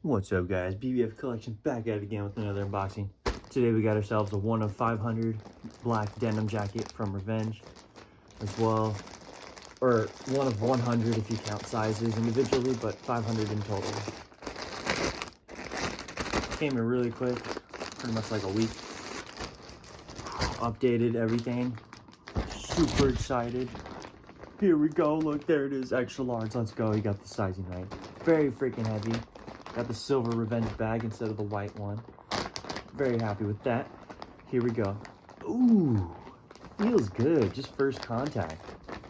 What's up, guys? BBF Collection back at it again with another unboxing. Today we got ourselves a 1 of 500 black denim jacket from Revenge, as well, or 1 of 100 if you count sizes individually, but 500 in total. Came in really quick, pretty much like a week. Updated everything. Super excited. Here we go. Look, there it is. Extra large. Let's go. You got the sizing right. Very freaking heavy. Got the silver Revenge bag instead of the white one. Very happy with that. Here we go. Ooh, feels good. Just first contact.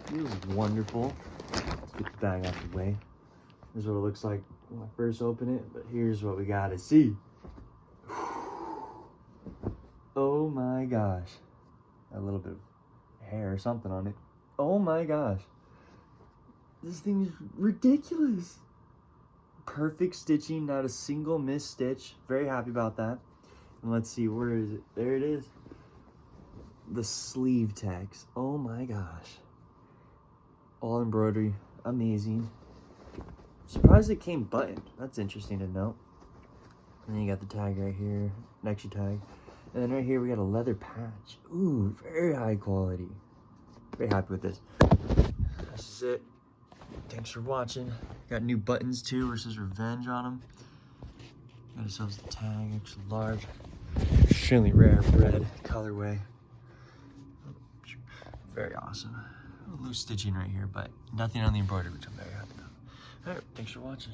Feels wonderful. Let's get the bag out of the way. Here's what it looks like when I first open it, but here's what we gotta see. Oh my gosh. A little bit of hair or something on it. Oh my gosh. This thing is ridiculous. Perfect stitching, not a single missed stitch. Very happy about that. And let's see, where is it? There it is. The sleeve tags. Oh my gosh. All embroidery. Amazing. Surprised it came buttoned. That's interesting to note. And then you got the tag right here. Next tag. And then right here we got a leather patch. Ooh, very high quality. Very happy with this. This is it. Thanks for watching. Got new buttons too, versus Revenge on them. Got ourselves the tag, extra large. Extremely rare Bred colorway. Very awesome. A little loose stitching right here, but nothing on the embroidery, which I'm very happy about. Alright, thanks for watching.